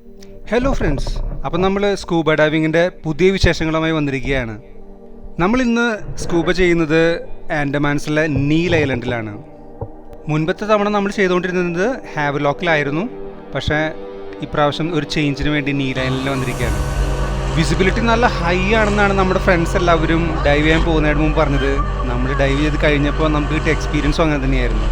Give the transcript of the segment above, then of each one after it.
Hello friends, അപ്പം നമ്മൾ scuba ഡൈവിങ്ങിൻ്റെ പുതിയ വിശേഷങ്ങളുമായി വന്നിരിക്കുകയാണ്. നമ്മളിന്ന് സ്കൂബ ചെയ്യുന്നത് ആൻഡമാൻസിലെ നീൽ ഐലൻഡിലാണ്. മുൻപത്തെ തവണ നമ്മൾ ചെയ്തുകൊണ്ടിരുന്നത് ഹാവ്ലോക്കിലായിരുന്നു. പക്ഷേ ഇപ്രാവശ്യം ഒരു ചേഞ്ചിന് വേണ്ടി നീൽ ഐലൻഡിൽ വന്നിരിക്കുകയാണ്. വിസിബിലിറ്റി നല്ല ഹൈ ആണെന്നാണ് നമ്മുടെ ഫ്രണ്ട്സ് എല്ലാവരും ഡൈവ് ചെയ്യാൻ പോകുന്നതിന് മുമ്പ് പറഞ്ഞത്. നമ്മൾ ഡൈവ് ചെയ്ത് കഴിഞ്ഞപ്പോൾ നമുക്ക് കിട്ടിയ എക്സ്പീരിയൻസും അങ്ങനെ തന്നെയായിരുന്നു.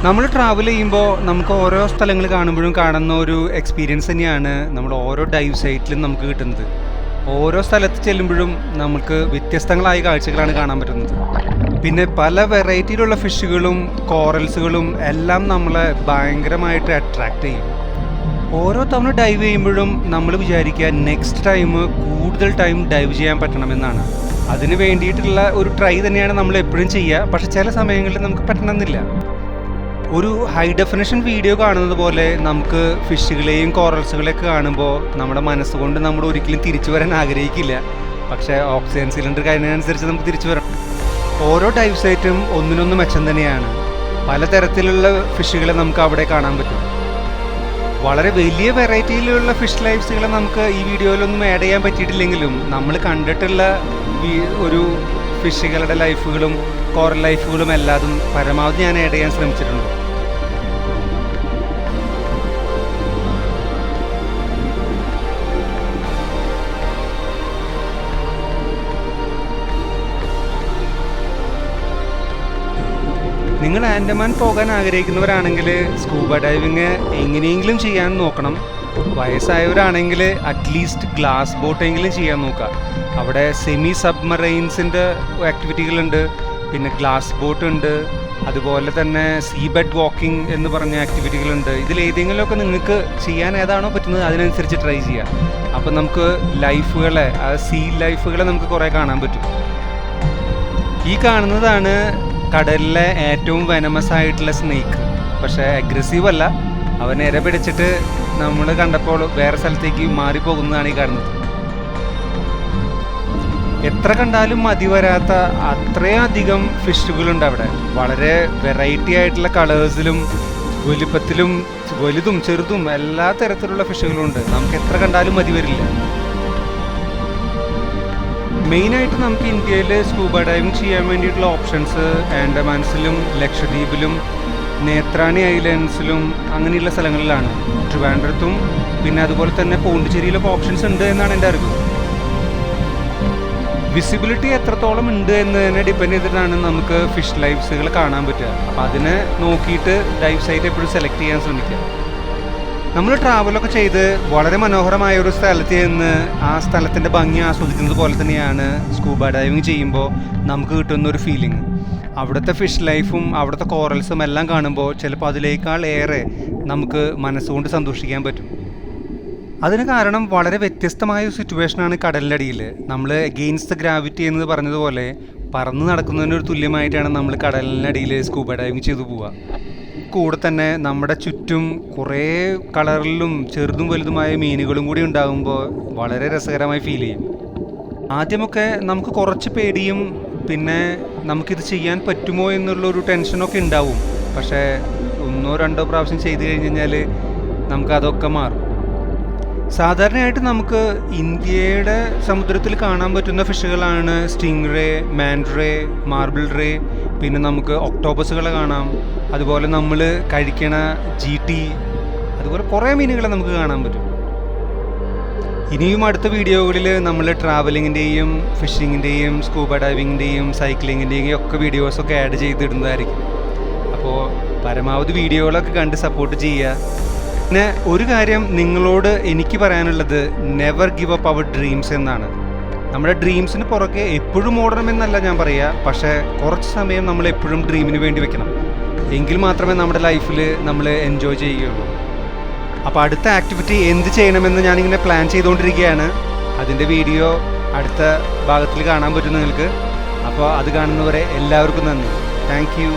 നമ്മൾ ട്രാവൽ ചെയ്യുമ്പോൾ നമുക്ക് ഓരോ സ്ഥലങ്ങൾ കാണുമ്പോഴും കാണുന്ന ഒരു എക്സ്പീരിയൻസ് തന്നെയാണ് നമ്മൾ ഓരോ ഡൈവ് സൈറ്റിലും നമുക്ക് കിട്ടുന്നത്. ഓരോ സ്ഥലത്ത് ചെല്ലുമ്പോഴും നമുക്ക് വ്യത്യസ്തങ്ങളായ കാഴ്ചകളാണ് കാണാൻ പറ്റുന്നത്. പിന്നെ പല വെറൈറ്റിയിലുള്ള ഫിഷുകളും കോറൽസുകളും എല്ലാം നമ്മളെ ഭയങ്കരമായിട്ട് അട്രാക്റ്റ് ചെയ്യും. ഓരോ തവണ ഡൈവ് ചെയ്യുമ്പോഴും നമ്മൾ വിചാരിക്കുക നെക്സ്റ്റ് ടൈം കൂടുതൽ ടൈം ഡൈവ് ചെയ്യാൻ പറ്റണമെന്നാണ്. അതിന് വേണ്ടിയിട്ടുള്ള ഒരു ട്രൈ തന്നെയാണ് നമ്മൾ എപ്പോഴും ചെയ്യുക. പക്ഷെ ചില സമയങ്ങളിൽ നമുക്ക് പറ്റണമെന്നില്ല. ഒരു ഹൈ ഡെഫിനിഷൻ വീഡിയോ കാണുന്നത് പോലെ നമുക്ക് ഫിഷുകളെയും കോറൽസുകളെയൊക്കെ കാണുമ്പോൾ നമ്മുടെ മനസ്സുകൊണ്ട് നമ്മൾ ഒരിക്കലും തിരിച്ചു വരാൻ ആഗ്രഹിക്കില്ല. പക്ഷേ ഓക്സിജൻ സിലിണ്ടർ കഴിഞ്ഞതിനനുസരിച്ച് നമുക്ക് തിരിച്ചു വരണം. ഓരോ ഡൈവ് സൈറ്റും ഒന്നിനൊന്ന് മെച്ചം തന്നെയാണ്. പലതരത്തിലുള്ള ഫിഷുകളെ നമുക്ക് അവിടെ കാണാൻ പറ്റും. വളരെ വലിയ വെറൈറ്റിയിലുള്ള ഫിഷ് ലൈഫ്സുകളെ നമുക്ക് ഈ വീഡിയോയിലൊന്നും ആഡ് ചെയ്യാൻ പറ്റിയിട്ടില്ലെങ്കിലും നമ്മൾ കണ്ടിട്ടുള്ള ഒരു ഫിഷുകളുടെ ലൈഫുകളും കോറൽ ലൈഫുകളും എല്ലാതും പരമാവധി ഞാൻ ആഡ് ചെയ്യാൻ ശ്രമിച്ചിട്ടുണ്ട്. നിങ്ങൾ ആൻഡമാൻ പോകാൻ ആഗ്രഹിക്കുന്നവരാണെങ്കിൽ സ്കൂബ ഡൈവിങ് എങ്ങനെയെങ്കിലും ചെയ്യാൻ നോക്കണം. വയസ്സായവരാണെങ്കിൽ അറ്റ്ലീസ്റ്റ് ഗ്ലാസ് ബോട്ടെങ്കിലും ചെയ്യാൻ നോക്കുക. അവിടെ സെമി സബ്മറൈൻസിൻ്റെ ആക്ടിവിറ്റികളുണ്ട്, പിന്നെ ഗ്ലാസ് ബോട്ട് ഉണ്ട്, അതുപോലെ തന്നെ സീ ബെഡ് വാക്കിംഗ് എന്ന് പറഞ്ഞ ആക്ടിവിറ്റികളുണ്ട്. ഇതിലേതെങ്കിലുമൊക്കെ നിങ്ങൾക്ക് ചെയ്യാൻ ഏതാണോ പറ്റുന്നത് അതിനനുസരിച്ച് ട്രൈ ചെയ്യുക. അപ്പം നമുക്ക് ലൈഫുകളെ, ആ സീ ലൈഫുകളെ നമുക്ക് കുറേ കാണാൻ പറ്റും. ഈ കാണുന്നതാണ് കടലിലെ ഏറ്റവും വെനമസ് ആയിട്ടുള്ള സ്നേക്ക്. പക്ഷേ അഗ്രസീവ് അല്ല. അവൻ ഇര പിടിച്ചിട്ട് നമ്മൾ കണ്ടപ്പോൾ വേറെ സ്ഥലത്തേക്ക് മാറിപ്പോകുന്നതാണ് ഈ കാണുന്നത്. എത്ര കണ്ടാലും മതി വരാത്ത അത്രയധികം ഫിഷുകളുണ്ട് അവിടെ. വളരെ വെറൈറ്റി ആയിട്ടുള്ള കളേഴ്സിലും വലുപ്പത്തിലും വലുതും ചെറുതും എല്ലാ തരത്തിലുള്ള ഫിഷുകളുണ്ട്. നമുക്ക് എത്ര കണ്ടാലും മതി വരില്ല. മെയിനായിട്ട് നമുക്ക് ഇന്ത്യയിൽ സ്കൂബ ഡൈവിങ് ചെയ്യാൻ വേണ്ടിയിട്ടുള്ള ഓപ്ഷൻസ് ആൻഡമാൻസിലും ലക്ഷദ്വീപിലും നേത്രാണി ഐലൻഡ്സിലും അങ്ങനെയുള്ള സ്ഥലങ്ങളിലാണ്. ട്രിവാൻഡ്രത്തും പിന്നെ അതുപോലെ തന്നെ പോണ്ടിച്ചേരിയിലൊക്കെ ഓപ്ഷൻസ് ഉണ്ട് എന്നാണ് എൻ്റെ അറിവ്. വിസിബിലിറ്റി എത്രത്തോളം ഉണ്ട് എന്നതിനെ ഡിപ്പെൻഡ് ചെയ്തിട്ടാണ് നമുക്ക് ഫിഷ് ലൈഫ്സുകൾ കാണാൻ പറ്റുക. അപ്പോൾ അതിനെ നോക്കിയിട്ട് ഡൈവ് സൈറ്റ് എപ്പോഴും സെലക്ട് ചെയ്യാൻ ശ്രമിക്കുക. നമ്മൾ ട്രാവലൊക്കെ ചെയ്ത് വളരെ മനോഹരമായ ഒരു സ്ഥലത്ത് നിന്ന് ആ സ്ഥലത്തിൻ്റെ ഭംഗി ആസ്വദിക്കുന്നത് പോലെ തന്നെയാണ് സ്കൂബ ഡൈവിങ് ചെയ്യുമ്പോൾ നമുക്ക് കിട്ടുന്ന ഒരു ഫീലിംഗ്. അവിടുത്തെ ഫിഷ് ലൈഫും അവിടുത്തെ കോറൽസും എല്ലാം കാണുമ്പോൾ ചിലപ്പോൾ അതിനേക്കാൾ ഏറെ നമുക്ക് മനസ്സുകൊണ്ട് സന്തോഷിക്കാൻ പറ്റും. അതിന് കാരണം വളരെ വ്യത്യസ്തമായ ഒരു സിറ്റുവേഷനാണ് കടലിൻ്റെ അടിയിൽ. നമ്മൾ എഗെയിൻസ്റ്റ് ദ ഗ്രാവിറ്റി എന്ന് പറഞ്ഞതുപോലെ പറന്ന് നടക്കുന്നതിനൊരു തുല്യമായിട്ടാണ് നമ്മൾ കടലിനടിയിൽ സ്കൂബ ഡൈവിങ് ചെയ്തു പോവുക. കൂടെ തന്നെ നമ്മുടെ ചുറ്റും കുറേ കളറിലും ചെറുതും വലുതുമായ മീനുകളും കൂടി ഉണ്ടാകുമ്പോൾ വളരെ രസകരമായി ഫീൽ ചെയ്യും. ആദ്യമൊക്കെ നമുക്ക് കുറച്ച് പേടിയും പിന്നെ നമുക്കിത് ചെയ്യാൻ പറ്റുമോ എന്നുള്ളൊരു ടെൻഷനൊക്കെ ഉണ്ടാവും. പക്ഷേ 1-2 പ്രാവശ്യം ചെയ്ത് കഴിഞ്ഞ് കഴിഞ്ഞാൽ നമുക്കതൊക്കെ മാറും. സാധാരണയായിട്ട് നമുക്ക് ഇന്ത്യയുടെ സമുദ്രത്തിൽ കാണാൻ പറ്റുന്ന ഫിഷുകളാണ് സ്റ്റിംഗ് റേ, മാൻഡ്രേ, മാർബിൾ റേ, പിന്നെ നമുക്ക് ഒക്ടോപ്പസുകളെ കാണാം. അതുപോലെ നമ്മൾ കഴിക്കണ GT, അതുപോലെ കുറേ മീനുകളെ നമുക്ക് കാണാൻ പറ്റും. ഇനിയും അടുത്ത വീഡിയോകളിൽ നമ്മൾ ട്രാവലിങ്ങിൻ്റെയും ഫിഷിങ്ങിൻ്റെയും സ്കൂബ ഡൈവിങ്ങിൻ്റെയും സൈക്ലിങ്ങിൻ്റെയും ഒക്കെ വീഡിയോസൊക്കെ ആഡ് ചെയ്തിടുന്നതായിരിക്കും. അപ്പോൾ പരമാവധി വീഡിയോകളൊക്കെ കണ്ട് സപ്പോർട്ട് ചെയ്യുക. പിന്നെ ഒരു കാര്യം നിങ്ങളോട് എനിക്ക് പറയാനുള്ളത്, never give up our dreams എന്നാണ്. നമ്മുടെ ഡ്രീംസിന് പുറകെ എപ്പോഴും ഓടണമെന്നല്ല ഞാൻ പറയുക, പക്ഷേ കുറച്ച് സമയം നമ്മൾ എപ്പോഴും ഡ്രീമിന് വേണ്ടി വെക്കണം. എങ്കിൽ മാത്രമേ നമ്മുടെ ലൈഫിൽ നമ്മൾ എൻജോയ് ചെയ്യുകയുള്ളൂ. അപ്പോൾ അടുത്ത ആക്ടിവിറ്റി എന്ത് ചെയ്യണമെന്ന് ഞാനിങ്ങനെ പ്ലാൻ ചെയ്തുകൊണ്ടിരിക്കുകയാണ്. അതിൻ്റെ വീഡിയോ അടുത്ത ഭാഗത്തിൽ കാണാൻ പറ്റും നിങ്ങൾക്ക്. അപ്പോൾ അത് കാണുന്നവരെ എല്ലാവർക്കും നന്ദി. Thank you.